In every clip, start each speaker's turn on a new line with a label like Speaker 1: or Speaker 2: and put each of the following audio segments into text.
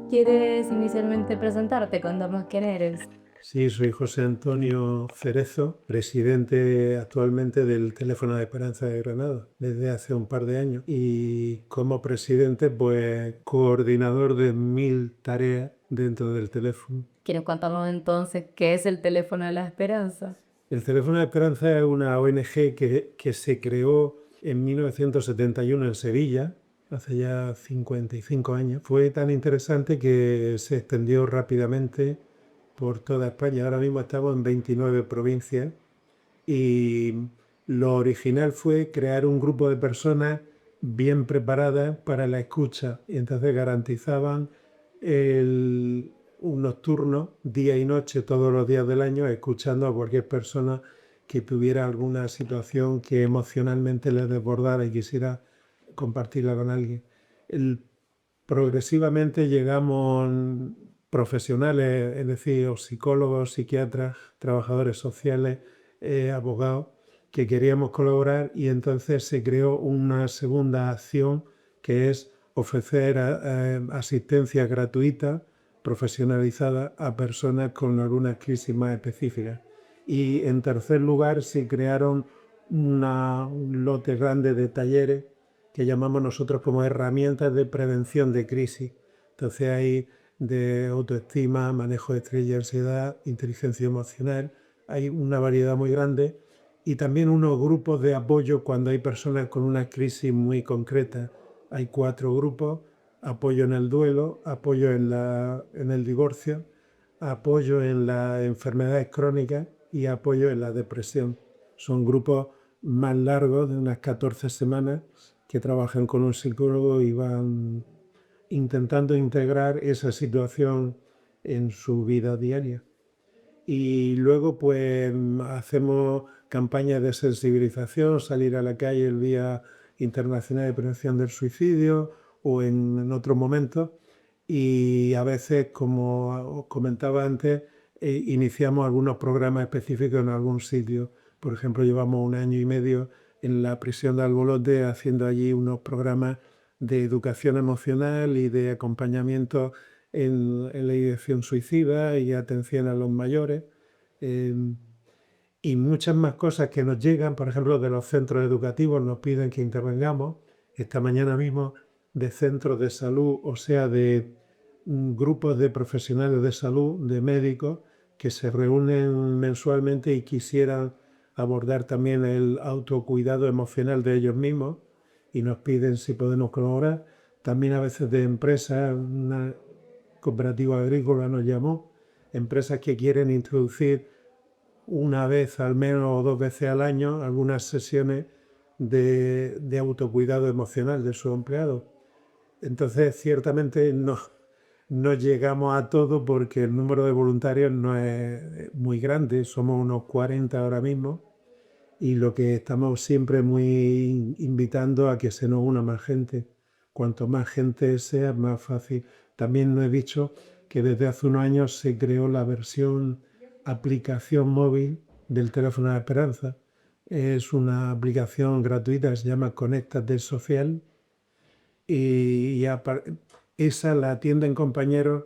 Speaker 1: ¿Quieres inicialmente presentarte? Contarnos quién eres.
Speaker 2: Sí, soy José Antonio Cerezo, presidente actualmente del Teléfono de Esperanza de Granada desde hace un par de años. Y como presidente, pues coordinador de 1000 tareas dentro del teléfono.
Speaker 1: ¿Quieres contarnos entonces qué es el teléfono de la esperanza?
Speaker 2: El Teléfono de Esperanza es una ONG que se creó en 1971 en Sevilla, hace ya 55 años. Fue tan interesante que se extendió rápidamente por toda España. Ahora mismo estamos en 29 provincias y lo original fue crear un grupo de personas bien preparadas para la escucha y entonces garantizaban unos turnos día y noche todos los días del año escuchando a cualquier persona que tuviera alguna situación que emocionalmente le desbordara y quisiera compartirla con alguien. El, Progresivamente llegamos profesionales, es decir, o psicólogos, psiquiatras, trabajadores sociales, abogados, que queríamos colaborar y entonces se creó una segunda acción que es ofrecer asistencia gratuita, profesionalizada a personas con algunas crisis más específicas. Y en tercer lugar se crearon un lote grande de talleres que llamamos nosotros como herramientas de prevención de crisis. Entonces hay de autoestima, manejo de estrés y ansiedad, inteligencia emocional, hay una variedad muy grande y también unos grupos de apoyo cuando hay personas con una crisis muy concreta. Hay 4 grupos: apoyo en el duelo, apoyo en el divorcio, apoyo en las enfermedades crónicas y apoyo en la depresión. Son grupos más largos, de unas 14 semanas, que trabajan con un psicólogo y van intentando integrar esa situación en su vida diaria. Y luego pues hacemos campañas de sensibilización, salir a la calle el Día Internacional de Prevención del Suicidio o en otros momentos. Y a veces, como os comentaba antes, iniciamos algunos programas específicos en algún sitio. Por ejemplo, llevamos un año y medio en la prisión de Albolote haciendo allí unos programas de educación emocional y de acompañamiento en la ideación suicida y atención a los mayores. eh, y muchas más cosas que nos llegan, por ejemplo, de los centros educativos nos piden que intervengamos. Esta mañana mismo de centros de salud, o sea, de grupos de profesionales de salud, de médicos, que se reúnen mensualmente y quisieran abordar también el autocuidado emocional de ellos mismos y nos piden si podemos colaborar. También a veces de empresas, una cooperativa agrícola nos llamó, empresas que quieren introducir una vez al menos o 2 veces al año algunas sesiones de autocuidado emocional de sus empleados. Entonces, ciertamente no llegamos a todo porque el número de voluntarios no es muy grande, somos unos 40 ahora mismo y lo que estamos siempre muy invitando a que se nos una más gente. Cuanto más gente sea, más fácil. También no he dicho que desde hace unos años se creó la versión aplicación móvil del teléfono de Esperanza. Es una aplicación gratuita que se llama Conéctate Social y esa la atienden compañeros,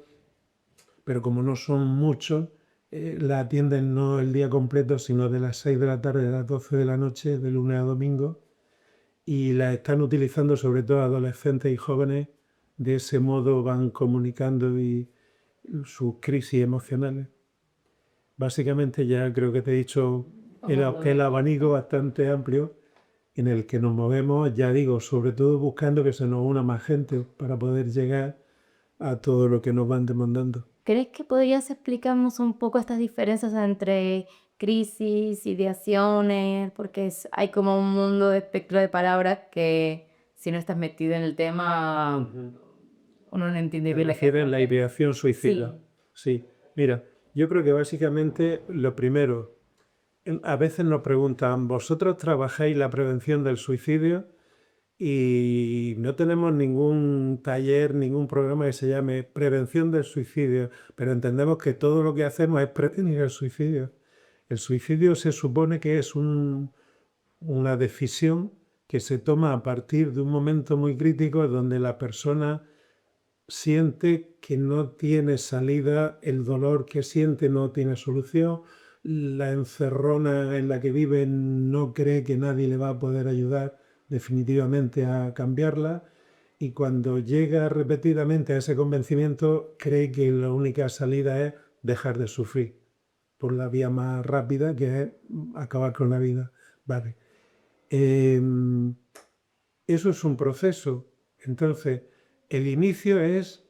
Speaker 2: pero como no son muchos, la atienden no el día completo, sino de las 6 de la tarde a las 12 de la noche, de lunes a domingo, y la están utilizando sobre todo adolescentes y jóvenes. De ese modo van comunicando sus crisis emocionales. Básicamente ya creo que te he dicho el abanico bastante amplio en el que nos movemos, ya digo, sobre todo buscando que se nos una más gente para poder llegar a todo lo que nos van demandando.
Speaker 1: ¿Crees que podrías explicarnos un poco estas diferencias entre crisis, ideaciones? Porque hay como un mundo de espectro de palabras que si no estás metido en el tema, uno no entiende
Speaker 2: ¿Te
Speaker 1: bien la
Speaker 2: refieres a la ideación suicida?
Speaker 1: Sí,
Speaker 2: Sí. Mira, yo creo que básicamente lo primero, a veces nos preguntan, ¿vosotros trabajáis la prevención del suicidio? Y no tenemos ningún taller, ningún programa que se llame prevención del suicidio, pero entendemos que todo lo que hacemos es prevenir el suicidio. El suicidio se supone que es una decisión que se toma a partir de un momento muy crítico donde la persona siente que no tiene salida, el dolor que siente no tiene solución, la encerrona en la que vive no cree que nadie le va a poder ayudar definitivamente a cambiarla, y cuando llega repetidamente a ese convencimiento cree que la única salida es dejar de sufrir por la vía más rápida, que es acabar con la vida. Vale. Eso es un proceso. Entonces, el inicio es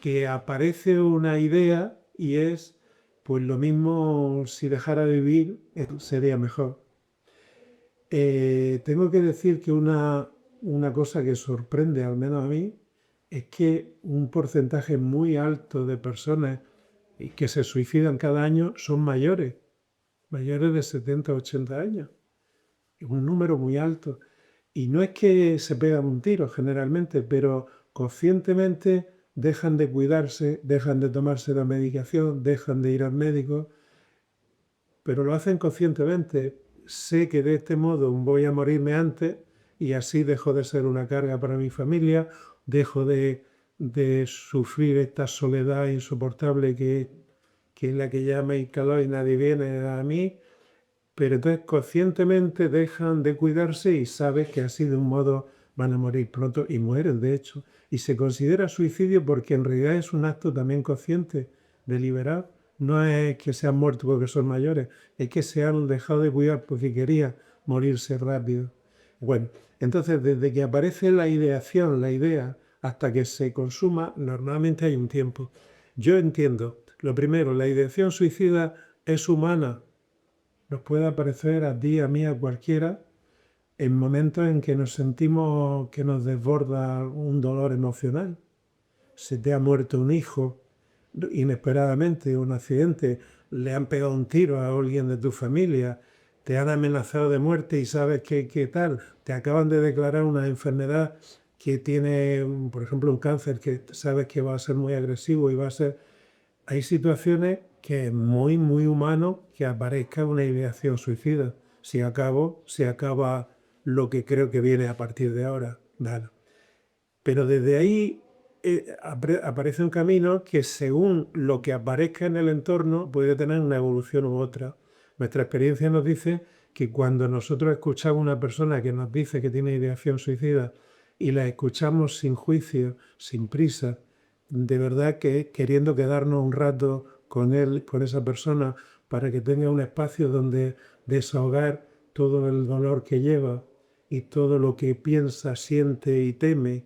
Speaker 2: que aparece una idea y es, pues lo mismo si dejara de vivir, sería mejor. Tengo que decir que una cosa que sorprende, al menos a mí, es que un porcentaje muy alto de personas que se suicidan cada año son mayores de 70 o 80 años. Es un número muy alto. Y no es que se pegan un tiro generalmente, pero conscientemente dejan de cuidarse, dejan de tomarse la medicación, dejan de ir al médico, pero lo hacen conscientemente. Sé que de este modo voy a morirme antes y así dejo de ser una carga para mi familia, dejo de sufrir esta soledad insoportable que es la que llama y calor y nadie viene a mí, pero entonces conscientemente dejan de cuidarse y sabes que así de un modo van a morir pronto y mueren de hecho. Y se considera suicidio porque en realidad es un acto también consciente, deliberado. No es que se han muerto porque son mayores, es que se han dejado de cuidar porque querían morirse rápido. Bueno, entonces desde que aparece la ideación, la idea, hasta que se consuma, normalmente hay un tiempo. Yo entiendo, lo primero, la ideación suicida es humana, nos puede aparecer a ti, a mí, a cualquiera, en momentos en que nos sentimos que nos desborda un dolor emocional. Se te ha muerto un hijo inesperadamente, un accidente, le han pegado un tiro a alguien de tu familia, te han amenazado de muerte y sabes qué tal, te acaban de declarar una enfermedad que tiene, por ejemplo, un cáncer que sabes que va a ser muy agresivo y va a ser... Hay situaciones que es muy, muy humano que aparezca una ideación suicida. Si acabo, se acaba lo que creo que viene a partir de ahora. Dale. Pero desde ahí aparece un camino que según lo que aparezca en el entorno puede tener una evolución u otra. Nuestra experiencia nos dice que cuando nosotros escuchamos a una persona que nos dice que tiene ideación suicida y la escuchamos sin juicio, sin prisa, de verdad que queriendo quedarnos un rato con él, con esa persona, para que tenga un espacio donde desahogar todo el dolor que lleva y todo lo que piensa, siente y teme,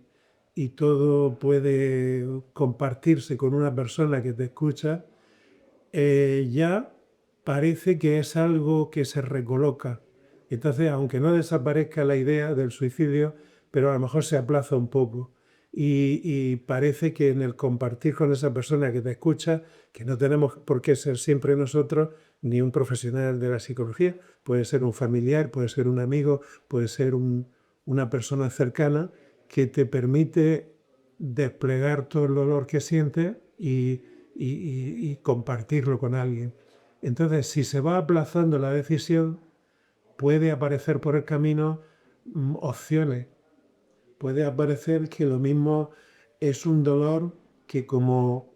Speaker 2: y todo puede compartirse con una persona que te escucha, ya parece que es algo que se recoloca. Entonces, aunque no desaparezca la idea del suicidio, pero a lo mejor se aplaza un poco. Y parece que en el compartir con esa persona que te escucha, que no tenemos por qué ser siempre nosotros, ni un profesional de la psicología, puede ser un familiar, puede ser un amigo, puede ser una persona cercana, que te permite desplegar todo el dolor que sientes y compartirlo con alguien. Entonces, si se va aplazando la decisión, puede aparecer por el camino opciones. Puede aparecer que lo mismo es un dolor que como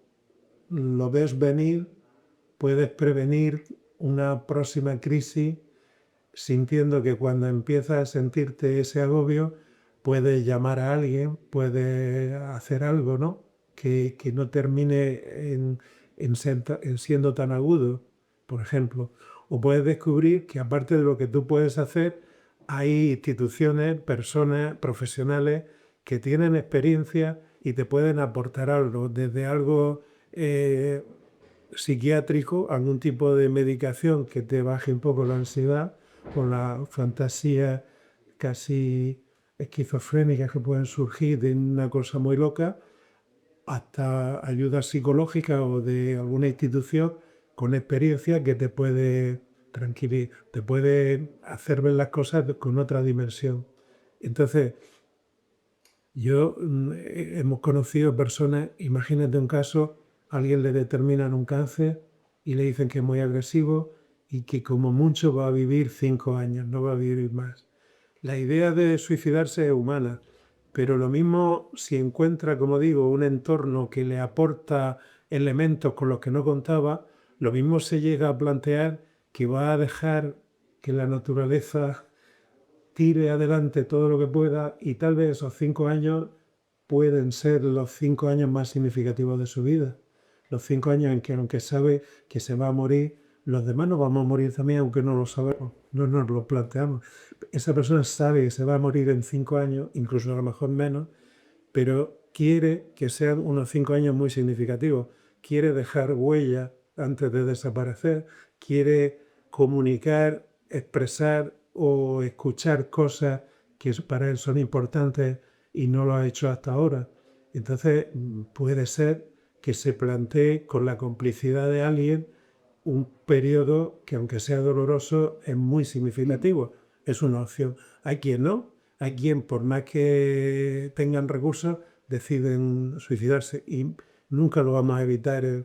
Speaker 2: lo ves venir, puedes prevenir una próxima crisis sintiendo que cuando empiezas a sentirte ese agobio, puedes llamar a alguien, puedes hacer algo, ¿no? Que no termine en siendo tan agudo, por ejemplo. O puedes descubrir que aparte de lo que tú puedes hacer, hay instituciones, personas, profesionales que tienen experiencia y te pueden aportar algo, desde algo psiquiátrico, algún tipo de medicación que te baje un poco la ansiedad, con la fantasía casi esquizofrénicas que pueden surgir de una cosa muy loca, hasta ayuda psicológica o de alguna institución con experiencia que te puede tranquilizar, te puede hacer ver las cosas con otra dimensión. Entonces, hemos conocido personas, imagínate un caso, a alguien le determinan un cáncer y le dicen que es muy agresivo y que como mucho va a vivir 5 años, no va a vivir más. La idea de suicidarse es humana, pero lo mismo si encuentra, como digo, un entorno que le aporta elementos con los que no contaba, lo mismo se llega a plantear que va a dejar que la naturaleza tire adelante todo lo que pueda y tal vez esos 5 años pueden ser los 5 años más significativos de su vida. Los 5 años en que, aunque sabe que se va a morir, los demás nos vamos a morir también, aunque no lo sabemos, no nos lo planteamos. Esa persona sabe que se va a morir en 5 años, incluso a lo mejor menos, pero quiere que sean unos 5 años muy significativos. Quiere dejar huella antes de desaparecer, quiere comunicar, expresar o escuchar cosas que para él son importantes y no lo ha hecho hasta ahora. Entonces puede ser que se plantee con la complicidad de alguien un periodo que, aunque sea doloroso, es muy significativo. Es una opción. Hay quien no, hay quien, por más que tengan recursos, deciden suicidarse y nunca lo vamos a evitar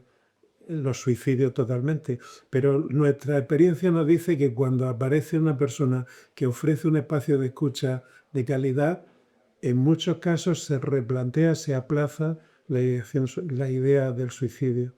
Speaker 2: los suicidios totalmente. Pero nuestra experiencia nos dice que cuando aparece una persona que ofrece un espacio de escucha de calidad, en muchos casos se replantea, se aplaza la idea del suicidio.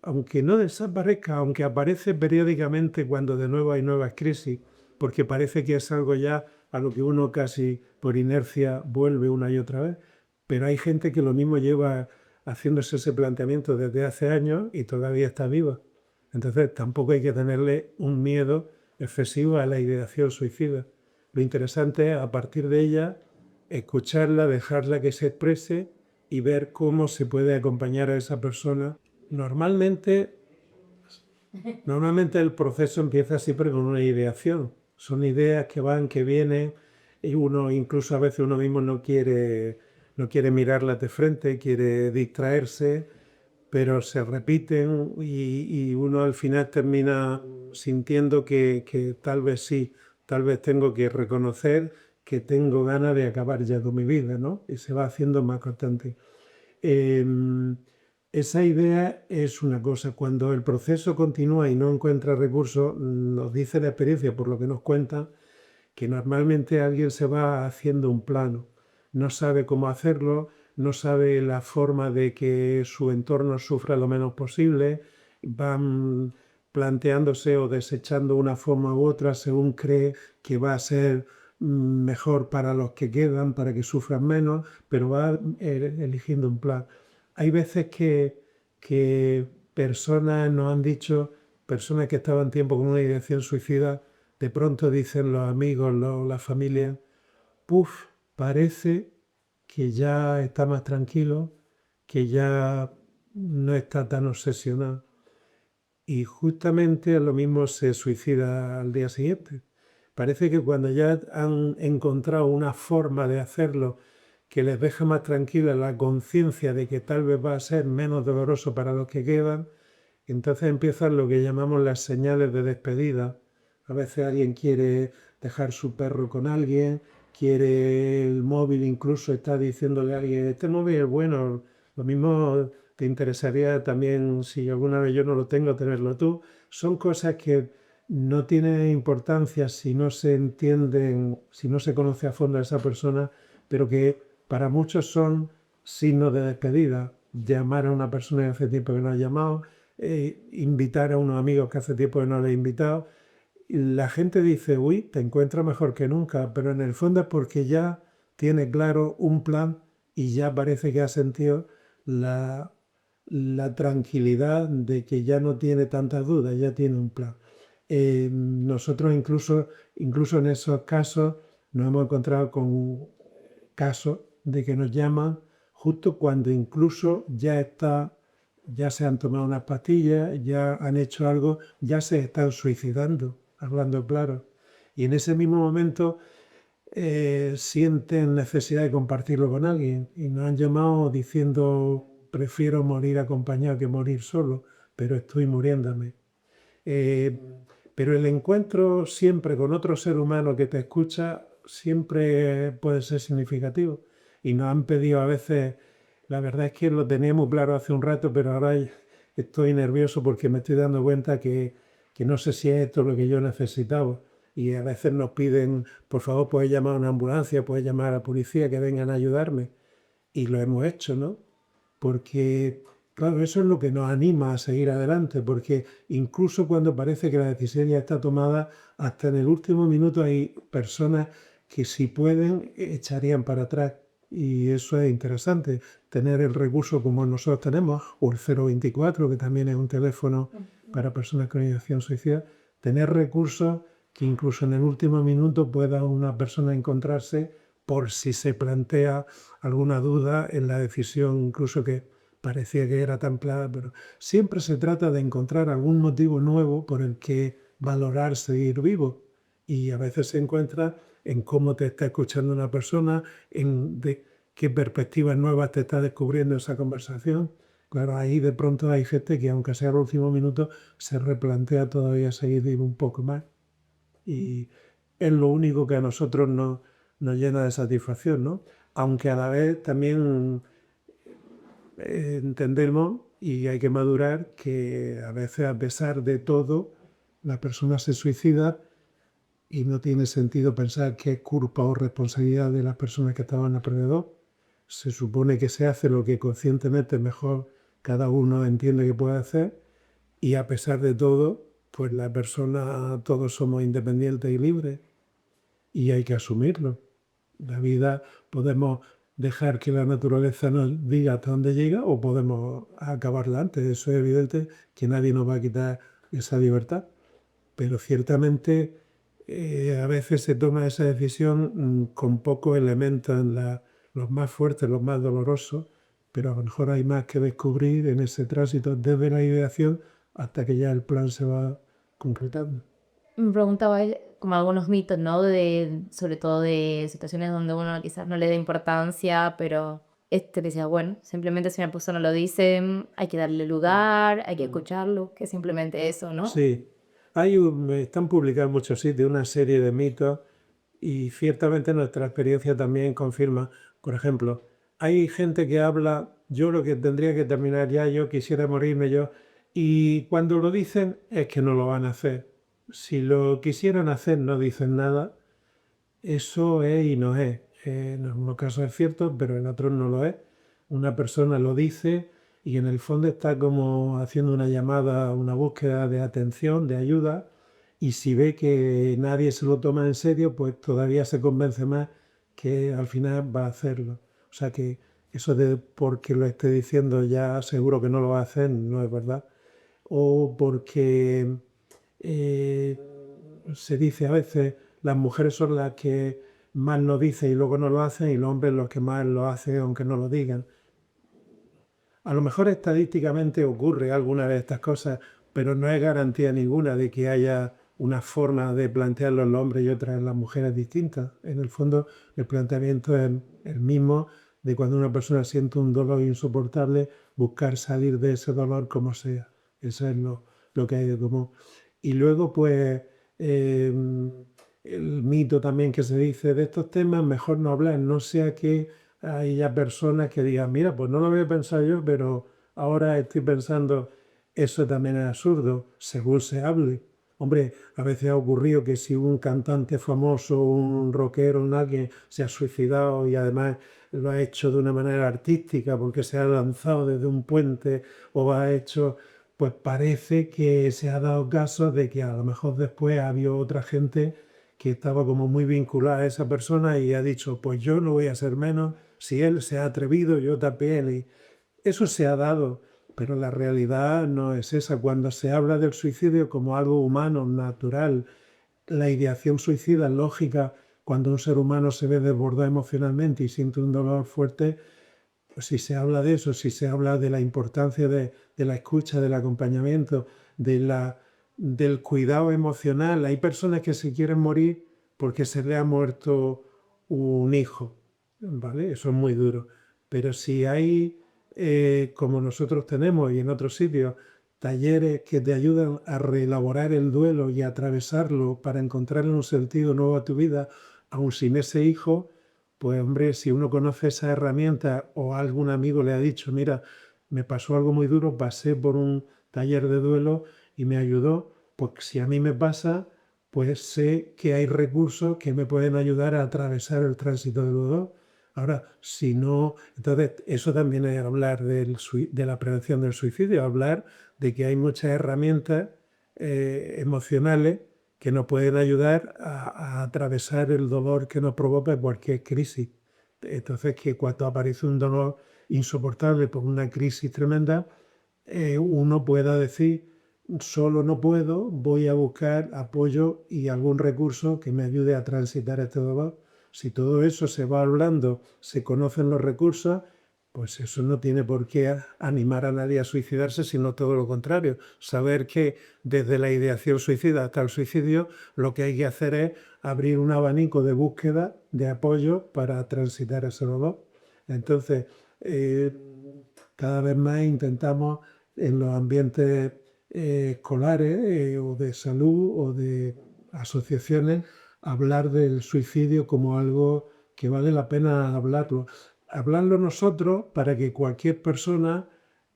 Speaker 2: Aunque no desaparezca, aunque aparece periódicamente cuando de nuevo hay nuevas crisis, porque parece que es algo ya a lo que uno casi por inercia vuelve una y otra vez, pero hay gente que lo mismo lleva haciéndose ese planteamiento desde hace años y todavía está viva. Entonces tampoco hay que tenerle un miedo excesivo a la ideación suicida. Lo interesante es, a partir de ella, escucharla, dejarla que se exprese y ver cómo se puede acompañar a esa persona. Normalmente, normalmente el proceso empieza siempre con una ideación. Son ideas que van, que vienen, y uno incluso a veces uno mismo no quiere mirarlas de frente, quiere distraerse, pero se repiten y uno al final termina sintiendo que tal vez sí, tal vez tengo que reconocer que tengo ganas de acabar ya con mi vida, ¿no? Y se va haciendo más constante. Esa idea es una cosa. Cuando el proceso continúa y no encuentra recursos, nos dice la experiencia, por lo que nos cuenta, que normalmente alguien se va haciendo un plano. No sabe cómo hacerlo, no sabe la forma de que su entorno sufra lo menos posible, van planteándose o desechando una forma u otra según cree que va a ser mejor para los que quedan, para que sufran menos, pero va eligiendo un plan. Hay veces que personas nos han dicho, personas que estaban tiempo con una ideación suicida, de pronto dicen los amigos, la familia, puf, parece que ya está más tranquilo, que ya no está tan obsesionado. Y justamente lo mismo se suicida al día siguiente. Parece que cuando ya han encontrado una forma de hacerlo que les deja más tranquila la conciencia de que tal vez va a ser menos doloroso para los que quedan, entonces empiezan lo que llamamos las señales de despedida. A veces alguien quiere dejar su perro con alguien, quiere el móvil, incluso está diciéndole a alguien, este móvil es bueno, lo mismo te interesaría también, si alguna vez yo no lo tengo, tenerlo tú. Son cosas que no tienen importancia si no se entienden, si no se conoce a fondo a esa persona, pero que para muchos son signos de despedida. Llamar a una persona que hace tiempo que no ha llamado, invitar a unos amigos que hace tiempo que no les he invitado. Y la gente dice, uy, te encuentras mejor que nunca, pero en el fondo es porque ya tiene claro un plan y ya parece que ha sentido la, la tranquilidad de que ya no tiene tantas dudas, ya tiene un plan. Nosotros incluso en esos casos nos hemos encontrado con casos de que nos llaman justo cuando incluso ya se han tomado unas pastillas, ya han hecho algo, ya se están suicidando, hablando claro. Y en ese mismo momento sienten necesidad de compartirlo con alguien y nos han llamado diciendo prefiero morir acompañado que morir solo, pero estoy muriéndome. Eh, pero el encuentro siempre con otro ser humano que te escucha siempre puede ser significativo. Y nos han pedido a veces, la verdad es que lo tenía muy claro hace un rato, pero ahora estoy nervioso porque me estoy dando cuenta que no sé si es esto lo que yo necesitaba. y a veces nos piden, por favor, puedes llamar a una ambulancia, puedes llamar a la policía que vengan a ayudarme. Y lo hemos hecho, ¿no? Porque, claro, eso es lo que nos anima a seguir adelante, porque incluso cuando parece que la decisión ya está tomada, hasta en el último minuto hay personas que si pueden echarían para atrás. Y eso es interesante, tener el recurso como nosotros tenemos, o el 024, que también es un teléfono para personas con ideación suicida, tener recursos que incluso en el último minuto pueda una persona encontrarse por si se plantea alguna duda en la decisión, incluso que parecía que era tan clara, pero siempre se trata de encontrar algún motivo nuevo por el que valorar seguir vivo. Y a veces se encuentra en cómo te está escuchando una persona, en de qué perspectivas nuevas te está descubriendo esa conversación. Claro, ahí de pronto hay gente que, aunque sea el último minuto, se replantea todavía seguir vivo un poco más. Y es lo único que a nosotros nos llena de satisfacción, ¿no? Aunque a la vez también entendemos y hay que madurar que a veces, a pesar de todo, la persona se suicida y no tiene sentido pensar que es culpa o responsabilidad de las personas que estaban alrededor. Se supone que se hace lo que conscientemente mejor cada uno entiende que puede hacer y a pesar de todo, pues la persona, todos somos independientes y libres y hay que asumirlo. La vida podemos dejar que la naturaleza nos diga hasta dónde llega o podemos acabarla antes. Eso es evidente que nadie nos va a quitar esa libertad. Pero ciertamente a veces se toma esa decisión con pocos elementos los más fuertes, los más dolorosos, pero a lo mejor hay más que descubrir en ese tránsito desde la ideación hasta que ya el plan se va concretando.
Speaker 1: Me preguntaba como algunos mitos, ¿no? Sobre todo de situaciones donde uno quizás no le da importancia, pero este decía, bueno, simplemente si una persona lo dice, hay que darle lugar, hay que escucharlo, que simplemente eso, ¿no?
Speaker 2: Sí, están publicados en muchos sitios una serie de mitos y ciertamente nuestra experiencia también confirma. Por ejemplo, hay gente que habla, yo lo que tendría que terminar ya, yo quisiera morirme yo, y cuando lo dicen es que no lo van a hacer. Si lo quisieran hacer no dicen nada, eso es y no es. En algunos casos es cierto, pero en otros no lo es. Una persona lo dice y en el fondo está como haciendo una llamada, una búsqueda de atención, de ayuda, y si ve que nadie se lo toma en serio, pues todavía se convence más que al final va a hacerlo. O sea que eso de porque lo esté diciendo ya seguro que no lo va a hacer, no es verdad. O porque eh, se dice a veces las mujeres son las que más lo dicen y luego no lo hacen y los hombres los que más lo hacen aunque no lo digan. A lo mejor estadísticamente ocurre alguna de estas cosas, pero no es garantía ninguna de que haya una forma de plantearlo en los hombres y otra en las mujeres distintas. En el fondo, el planteamiento es el mismo de cuando una persona siente un dolor insoportable, buscar salir de ese dolor como sea. Eso es lo que hay de común. Y luego, pues, eh, el mito también que se dice de estos temas, mejor no hablar, no sea que hay ya personas que digan, mira, pues no lo había pensado yo, pero ahora estoy pensando, eso también es absurdo, según se hable. Hombre, a veces ha ocurrido que si un cantante famoso, un rockero, un alguien se ha suicidado y además lo ha hecho de una manera artística porque se ha lanzado desde un puente o ha hecho, pues parece que se ha dado caso de que a lo mejor después ha habido otra gente que estaba como muy vinculada a esa persona y ha dicho, pues yo no voy a ser menos, si él se ha atrevido, yo también. Y eso se ha dado, pero la realidad no es esa. Cuando se habla del suicidio como algo humano, natural, la ideación suicida lógica, cuando un ser humano se ve desbordado emocionalmente y siente un dolor fuerte, pues si se habla de eso, si se habla de la importancia de la escucha, del acompañamiento, del cuidado emocional, hay personas que se quieren morir porque se le ha muerto un hijo, ¿vale? Eso es muy duro. Pero si hay, como nosotros tenemos y en otros sitios, talleres que te ayudan a reelaborar el duelo y a atravesarlo para encontrarle un sentido nuevo a tu vida, aun sin ese hijo, pues hombre, si uno conoce esa herramienta o algún amigo le ha dicho, mira, me pasó algo muy duro, pasé por un taller de duelo y me ayudó, pues si a mí me pasa, pues sé que hay recursos que me pueden ayudar a atravesar el tránsito del dolor. Ahora, si no, entonces eso también es hablar de la prevención del suicidio, hablar de que hay muchas herramientas emocionales que nos pueden ayudar a atravesar el dolor que nos provoca cualquier crisis. Entonces, que cuando aparece un dolor insoportable por una crisis tremenda, uno pueda decir, solo no puedo, voy a buscar apoyo y algún recurso que me ayude a transitar este dolor. Si todo eso se va hablando, se conocen los recursos, pues eso no tiene por qué animar a nadie a suicidarse, sino todo lo contrario. Saber que desde la ideación suicida hasta el suicidio, lo que hay que hacer es abrir un abanico de búsqueda, de apoyo para transitar ese dolor. Entonces, eh, cada vez más intentamos en los ambientes escolares o de salud o de asociaciones hablar del suicidio como algo que vale la pena hablarlo. Hablarlo nosotros para que cualquier persona,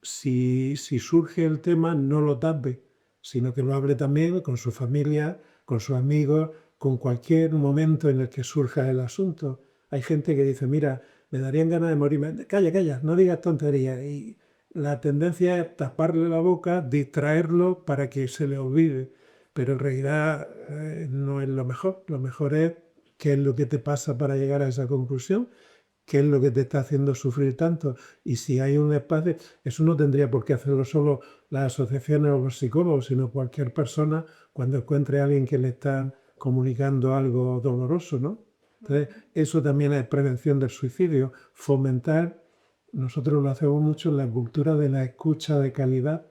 Speaker 2: si surge el tema, no lo tape, sino que lo hable también con su familia, con sus amigos, con cualquier momento en el que surja el asunto. Hay gente que dice, mira, me darían ganas de morirme. Calla, calla, no digas tonterías. Y la tendencia es taparle la boca, distraerlo para que se le olvide. Pero en realidad no es lo mejor. Lo mejor es qué es lo que te pasa para llegar a esa conclusión, qué es lo que te está haciendo sufrir tanto. Y si hay un espacio, eso no tendría por qué hacerlo solo las asociaciones o los psicólogos, sino cualquier persona cuando encuentre a alguien que le está comunicando algo doloroso, ¿no? Entonces, eso también es prevención del suicidio, fomentar, nosotros lo hacemos mucho en la cultura de la escucha de calidad,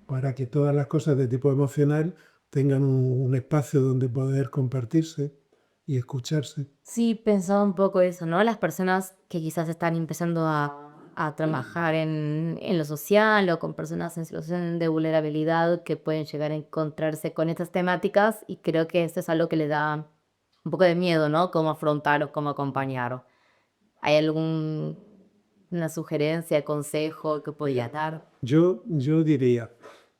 Speaker 2: para que todas las cosas de tipo emocional tengan un espacio donde poder compartirse y escucharse.
Speaker 1: Sí, pensaba un poco eso, ¿no? Las personas que quizás están empezando a trabajar en lo social o con personas en situación de vulnerabilidad que pueden llegar a encontrarse con estas temáticas y creo que eso es algo que le da un poco de miedo, ¿no? Cómo afrontar o cómo acompañar. ¿Hay alguna sugerencia, consejo que podría dar?
Speaker 2: Yo diría,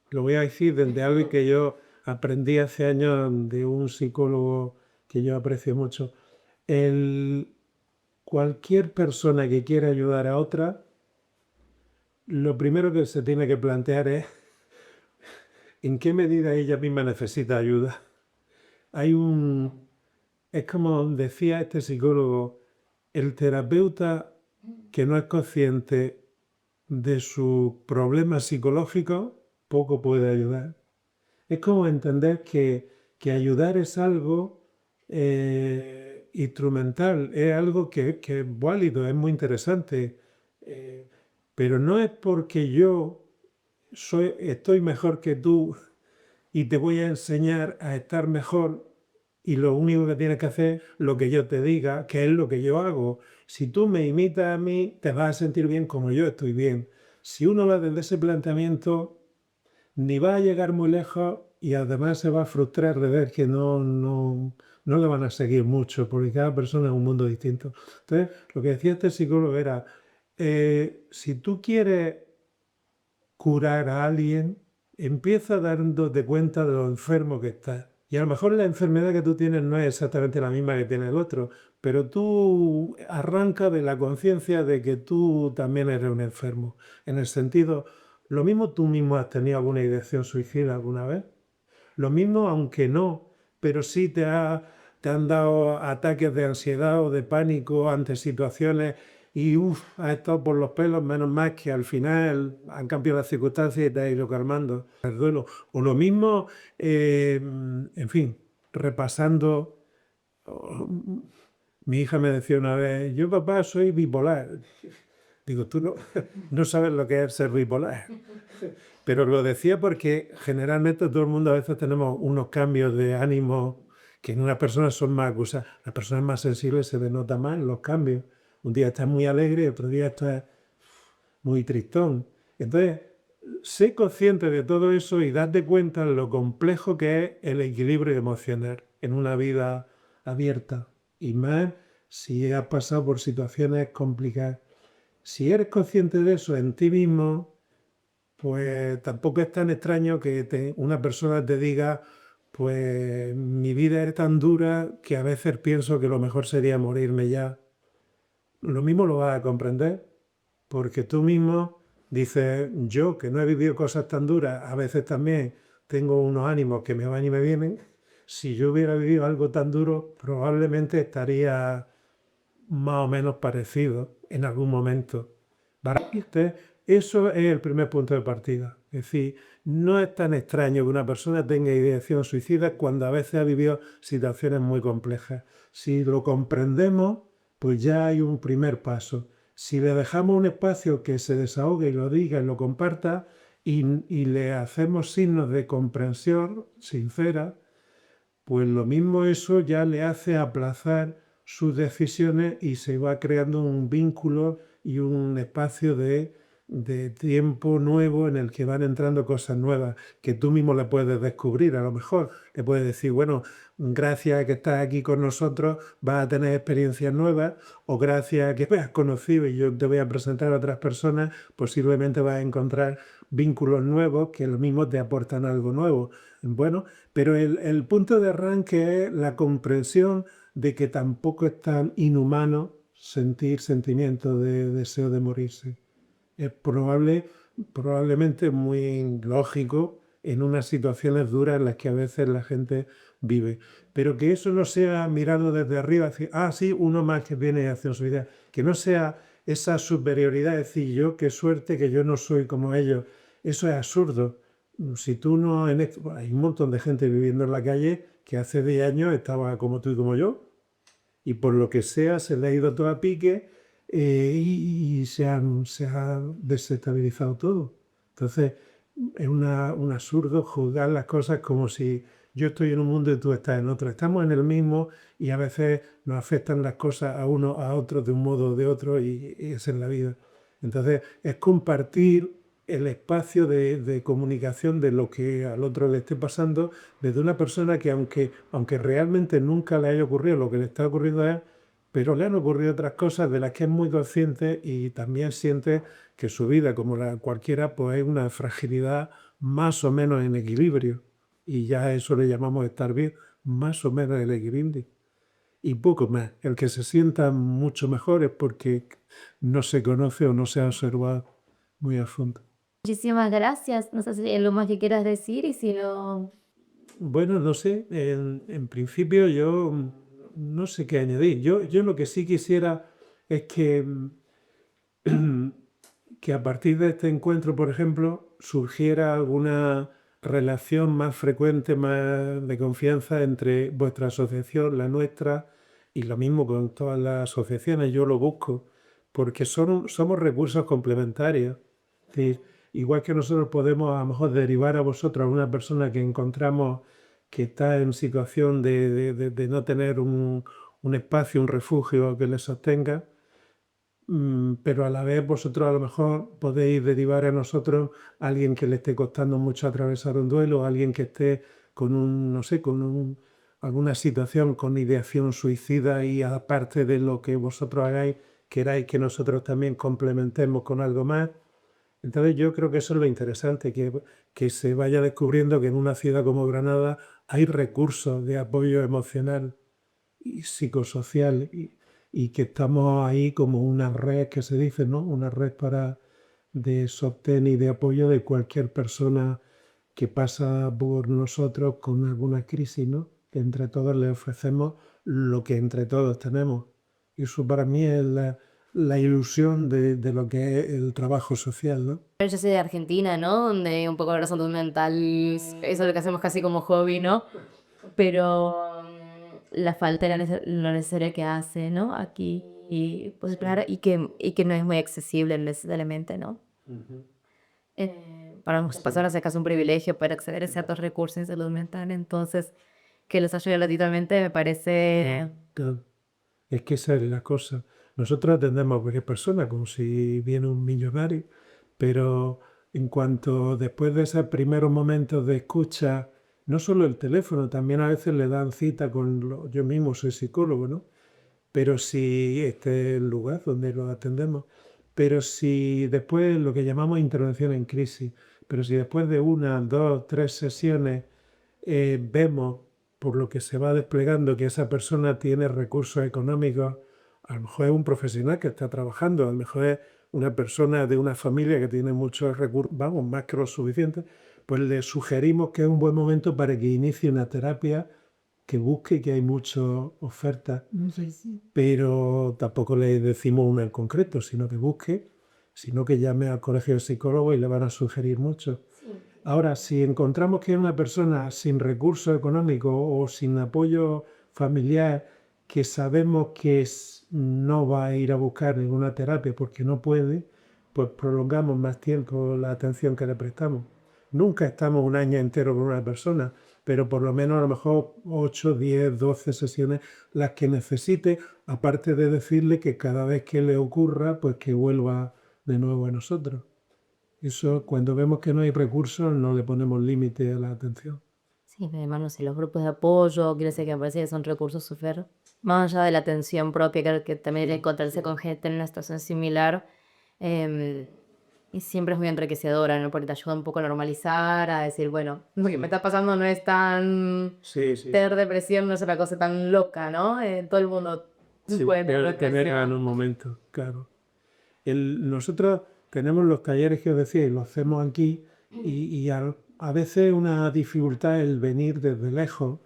Speaker 2: lo voy a decir desde algo que yo aprendí hace años de un psicólogo que yo aprecio mucho. El, cualquier persona que quiera ayudar a otra, lo primero que se tiene que plantear es en qué medida ella misma necesita ayuda. Hay un, es como decía este psicólogo, el terapeuta que no es consciente de su problema psicológico, poco puede ayudar. Es como entender que ayudar es algo instrumental, es algo que es válido, es muy interesante, eh, pero no es porque yo estoy mejor que tú y te voy a enseñar a estar mejor y lo único que tienes que hacer es lo que yo te diga, que es lo que yo hago. Si tú me imitas a mí, te vas a sentir bien como yo estoy bien. Si uno va desde ese planteamiento, ni va a llegar muy lejos y además se va a frustrar de ver que no le van a seguir mucho, porque cada persona es un mundo distinto. Entonces, lo que decía este psicólogo era, si tú quieres curar a alguien, empieza dándote cuenta de lo enfermo que estás. Y a lo mejor la enfermedad que tú tienes no es exactamente la misma que tiene el otro, pero tú arranca de la conciencia de que tú también eres un enfermo. En el sentido, lo mismo tú mismo has tenido alguna ideación suicida alguna vez. Lo mismo, aunque no, pero sí te han dado ataques de ansiedad o de pánico ante situaciones y has estado por los pelos, menos mal que al final han cambiado las circunstancias y te has ido calmando el duelo. O lo mismo, en fin, repasando, oh, mi hija me decía una vez, yo papá soy bipolar. Digo, tú no, no sabes lo que es ser bipolar. Pero lo decía porque generalmente todo el mundo a veces tenemos unos cambios de ánimo que en una persona son más acusadas. Las personas más sensibles se denota más los cambios. Un día estás muy alegre y otro día estás muy tristón. Entonces, sé consciente de todo eso y date cuenta de lo complejo que es el equilibrio emocional en una vida abierta. Y más si has pasado por situaciones complicadas. Si eres consciente de eso en ti mismo, pues tampoco es tan extraño que una persona te diga, pues mi vida es tan dura que a veces pienso que lo mejor sería morirme ya. Lo mismo lo vas a comprender, porque tú mismo dices, yo que no he vivido cosas tan duras, a veces también tengo unos ánimos que me van y me vienen. Si yo hubiera vivido algo tan duro, probablemente estaría más o menos parecido en algún momento. Para irte, eso es el primer punto de partida. Es decir, no es tan extraño que una persona tenga ideación suicida cuando a veces ha vivido situaciones muy complejas. Si lo comprendemos, pues ya hay un primer paso. Si le dejamos un espacio que se desahogue y lo diga y lo comparta y le hacemos signos de comprensión sincera, pues lo mismo eso ya le hace aplazar sus decisiones y se va creando un vínculo y un espacio de tiempo nuevo en el que van entrando cosas nuevas que tú mismo le puedes descubrir. A lo mejor le puedes decir, bueno, gracias a que estás aquí con nosotros vas a tener experiencias nuevas, o gracias a que me has conocido y yo te voy a presentar a otras personas, posiblemente vas a encontrar vínculos nuevos que lo mismo te aportan algo nuevo. Bueno, pero el punto de arranque es la comprensión de que tampoco es tan inhumano sentir sentimientos de deseo de morirse. Es probablemente muy lógico en unas situaciones duras en las que a veces la gente vive. Pero que eso no sea mirado desde arriba, decir, ah, sí, uno más que viene hacia su vida. Que no sea esa superioridad, decir, yo qué suerte que yo no soy como ellos. Eso es absurdo. Si tú no, hay un montón de gente viviendo en la calle que hace 10 años estaba como tú y como yo, y por lo que sea se le ha ido todo a pique y se ha desestabilizado todo. Entonces, es un absurdo juzgar las cosas como si yo estoy en un mundo y tú estás en otro. Estamos en el mismo y a veces nos afectan las cosas a uno a otro de un modo o de otro y esa es la vida. Entonces, es compartir el espacio de comunicación de lo que al otro le esté pasando desde una persona que aunque realmente nunca le haya ocurrido lo que le está ocurriendo a él, pero le han ocurrido otras cosas de las que es muy consciente y también siente que su vida, como la cualquiera, pues es una fragilidad más o menos en equilibrio. Y ya a eso le llamamos estar bien, más o menos en equilibrio. Y poco más. El que se sienta mucho mejor es porque no se conoce o no se ha observado muy a fondo.
Speaker 1: Muchísimas gracias. No sé si hay algo más que quieras decir y si no...
Speaker 2: Bueno, no sé, en principio yo no sé qué añadir. Yo lo que sí quisiera es que a partir de este encuentro, por ejemplo, surgiera alguna relación más frecuente, más de confianza entre vuestra asociación, la nuestra, y lo mismo con todas las asociaciones. Yo lo busco, porque somos recursos complementarios. Es decir, igual que nosotros podemos a lo mejor derivar a vosotros a una persona que encontramos que está en situación de no tener un espacio, un refugio que le sostenga, pero a la vez vosotros a lo mejor podéis derivar a nosotros a alguien que le esté costando mucho atravesar un duelo, a alguien que esté con no sé, alguna situación con ideación suicida y aparte de lo que vosotros hagáis, queráis que nosotros también complementemos con algo más. Entonces yo creo que eso es lo interesante, que se vaya descubriendo que en una ciudad como Granada hay recursos de apoyo emocional y psicosocial y que estamos ahí como una red que se dice, ¿no? Una red de sostén y de apoyo de cualquier persona que pasa por nosotros con alguna crisis, ¿no? Que entre todos le ofrecemos lo que entre todos tenemos. Y eso para mí es la ilusión de lo que es el trabajo social, ¿no?
Speaker 1: Yo soy de Argentina, ¿no? Donde un poco la salud mental, eso es lo que hacemos casi como hobby, ¿no? Pero la falta de lo necesario que hace, ¿no? Aquí, y pues claro, y que no es muy accesible necesariamente, ¿no?
Speaker 2: Ujú.
Speaker 1: Para muchas personas es casi un privilegio poder acceder a ciertos recursos en salud mental, entonces que los ayude gratuitamente me parece...
Speaker 2: Claro. Es que esa es la cosa. Nosotros atendemos a cualquier persona como si viene un millonario, pero en cuanto después de esos primeros momentos de escucha, no solo el teléfono, también a veces le dan cita yo mismo soy psicólogo, ¿no? Pero si este es el lugar donde lo atendemos, pero si después lo que llamamos intervención en crisis, pero si después de una, dos, tres sesiones vemos por lo que se va desplegando que esa persona tiene recursos económicos, a lo mejor es un profesional que está trabajando, a lo mejor es una persona de una familia que tiene muchos recursos, vamos, más que los suficientes, pues le sugerimos que es un buen momento para que inicie una terapia, que busque, que hay muchas ofertas, pero tampoco le decimos una en concreto, sino que busque, sino que llame al colegio de psicólogos y le van a sugerir mucho. Ahora, si encontramos que es una persona sin recursos económicos o sin apoyo familiar, que sabemos que no va a ir a buscar ninguna terapia porque no puede, pues prolongamos más tiempo la atención que le prestamos. Nunca estamos un año entero con una persona, pero por lo menos a lo mejor 8, 10, 12 sesiones las que necesite, aparte de decirle que cada vez que le ocurra, pues que vuelva de nuevo a nosotros. Eso, cuando vemos que no hay recursos, no le ponemos límite a la atención.
Speaker 1: Sí, además, no sé, los grupos de apoyo, quiero decir que me parece que son recursos súper, más allá de la atención propia, creo que también encontrarse con gente en una situación similar, em, y siempre es muy enriquecedora, ¿no? Porque te ayuda un poco a normalizar, a decir, bueno, lo que me está pasando no es tan,
Speaker 2: Sí, sí.
Speaker 1: tener depresión no es una cosa tan loca, ¿no? Todo el mundo
Speaker 2: Sí,
Speaker 1: puede tener
Speaker 2: tener en
Speaker 1: depresión.
Speaker 2: un momento, claro. Nosotros tenemos los talleres que os decía y los hacemos aquí y a veces una dificultad el venir desde lejos,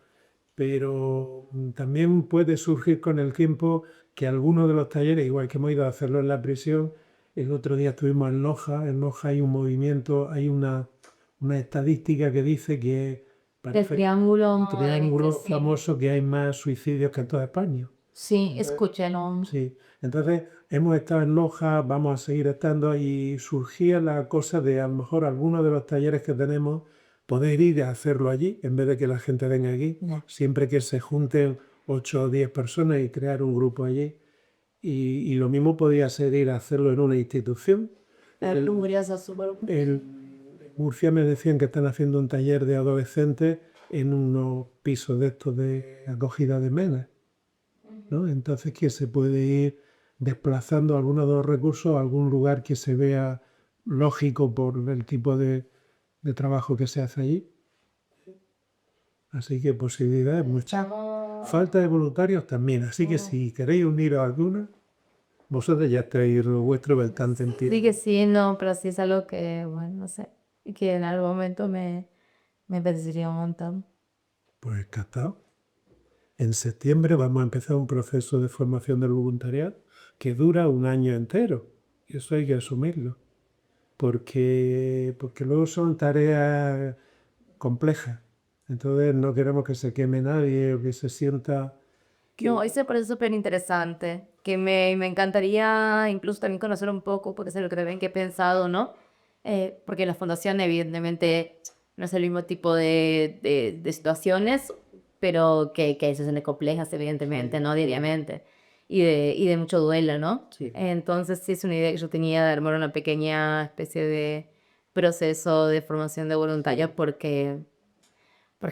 Speaker 2: pero también puede surgir con el tiempo que algunos de los talleres, igual que hemos ido a hacerlo en la prisión, el otro día estuvimos en Loja hay un movimiento, hay una estadística que dice que
Speaker 1: El
Speaker 2: parece
Speaker 1: triángulo,
Speaker 2: un triángulo
Speaker 1: sí,
Speaker 2: famoso que hay más suicidios que en toda España.
Speaker 1: sí, escuché, ¿no?
Speaker 2: Sí, entonces hemos estado en Loja, vamos a seguir estando y surgía la cosa de a lo mejor algunos de los talleres que tenemos poder ir a hacerlo allí en vez de que la gente venga aquí,
Speaker 1: Ya.
Speaker 2: siempre que se junten 8 o 10 personas y crear un grupo allí. Y lo mismo podía ser ir a hacerlo en una institución. El- en Murcia me decían que están haciendo un taller de adolescentes en unos pisos de estos de acogida de menas, ¿no? Entonces que se puede ir desplazando algunos de los recursos a algún lugar que se vea lógico por el tipo de trabajo que se hace allí. Así que posibilidades muchas. Falta de voluntarios también, así que si queréis uniros a alguna, vosotros ya estáis lo vuestro bastante en
Speaker 1: Sí que sí, no, pero sí es algo que, bueno, no sé, que en algún momento me apetecería un montón.
Speaker 2: Pues encantado. En septiembre vamos a empezar un proceso de formación del voluntariado que dura un año entero. Y eso hay que asumirlo. Porque luego son tareas complejas. Entonces no queremos que se queme nadie o que se sienta
Speaker 1: No,
Speaker 2: que...
Speaker 1: ese parece súper interesante, que me encantaría incluso también conocer un poco, porque es lo que también que he pensado, ¿no? Porque la fundación evidentemente no es el mismo tipo de situaciones, pero que hay situaciones complejas evidentemente, ¿no? Diariamente, y de mucho duelo, ¿no?
Speaker 2: Sí.
Speaker 1: Entonces sí es una idea que yo tenía de armar una pequeña especie de proceso de formación de voluntarios porque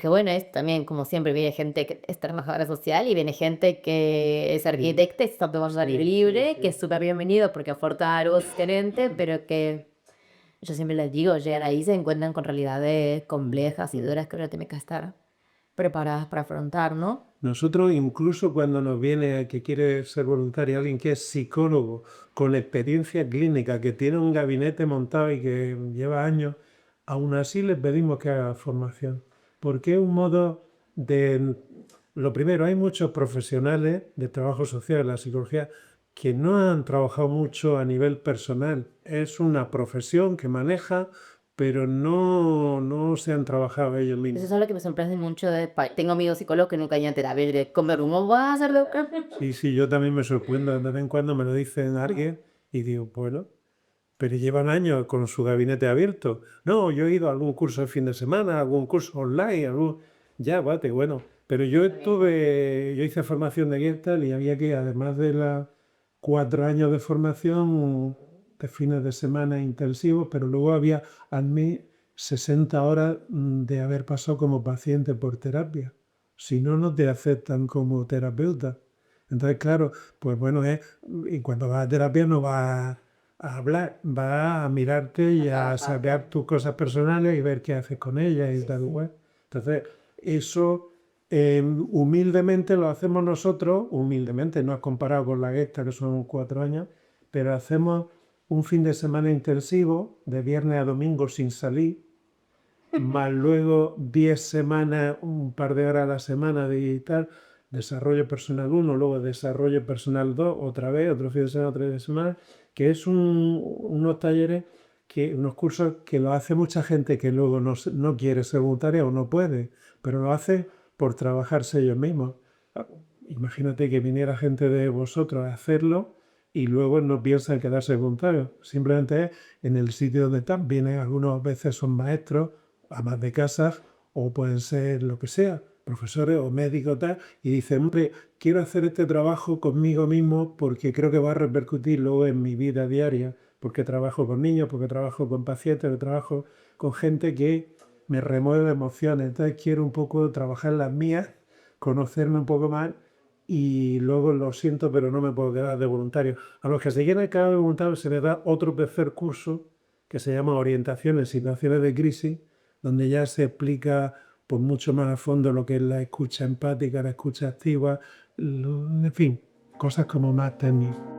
Speaker 1: bueno, es también, como siempre, viene gente que es trabajadora social y viene gente que es arquitecta y está tomando salir libre, que es súper bienvenido porque aporta algo diferente, pero que yo siempre les digo, llegan ahí y se encuentran con realidades complejas y duras que uno tiene que estar preparadas para afrontar, ¿no?
Speaker 2: Nosotros incluso cuando nos viene que quiere ser voluntario alguien que es psicólogo con experiencia clínica, que tiene un gabinete montado y que lleva años, aún así les pedimos que haga formación, porque es un modo de... Lo primero, hay muchos profesionales de trabajo social, la psicología, que no han trabajado mucho a nivel personal. Es una profesión que maneja, pero no se han trabajado ellos
Speaker 1: Eso
Speaker 2: mismos.
Speaker 1: es algo que me sorprende mucho. Tengo amigos psicólogos que nunca han ido a terapia. ¿Cómo vas a hacer de
Speaker 2: Sí, sí, yo también me sorprendo, de vez en cuando me lo dicen alguien y digo, bueno, pero llevan años con su gabinete abierto. No, yo he ido a algún curso de fin de semana, algún curso online, Ya, guate, bueno. Pero yo hice formación de Gestalt y había que, además de los 4 años de formación, de fines de semana intensivos, pero luego había al mes 60 horas de haber pasado como paciente por terapia. Si no, no te aceptan como terapeuta. Entonces, claro, pues bueno, y cuando vas a terapia no vas a hablar, vas a mirarte y a saber tus cosas personales y ver qué haces con ellas y tal, igual. Entonces, Eso humildemente lo hacemos nosotros, humildemente, no es comparado con la Gesta, que son 4 años, pero hacemos un fin de semana intensivo, de viernes a domingo sin salir, más luego 10 semanas, un par de horas a la semana de tal, desarrollo personal uno, luego desarrollo personal 2, otra vez, otro fin de semana, otra vez de semana, que es unos talleres, unos cursos que lo hace mucha gente que luego no quiere ser voluntaria o no puede, pero lo hace por trabajarse ellos mismos. Ah, imagínate que viniera gente de vosotros a hacerlo y luego no piensa en quedarse voluntario. Simplemente es en el sitio donde están. Vienen algunas veces son maestros, amas de casas, o pueden ser lo que sea, profesores o médicos tal, y dicen, hombre, quiero hacer este trabajo conmigo mismo porque creo que va a repercutir luego en mi vida diaria, porque trabajo con niños, porque trabajo con pacientes, porque trabajo con gente que me remueve emociones, entonces quiero un poco trabajar las mías, conocerme un poco más y luego lo siento, pero no me puedo quedar de voluntario. A los que se quieren quedar de voluntario se les da otro tercer curso que se llama Orientación en situaciones de crisis, donde ya se explica pues, mucho más a fondo lo que es la escucha empática, la escucha activa, en fin, cosas como más técnicas.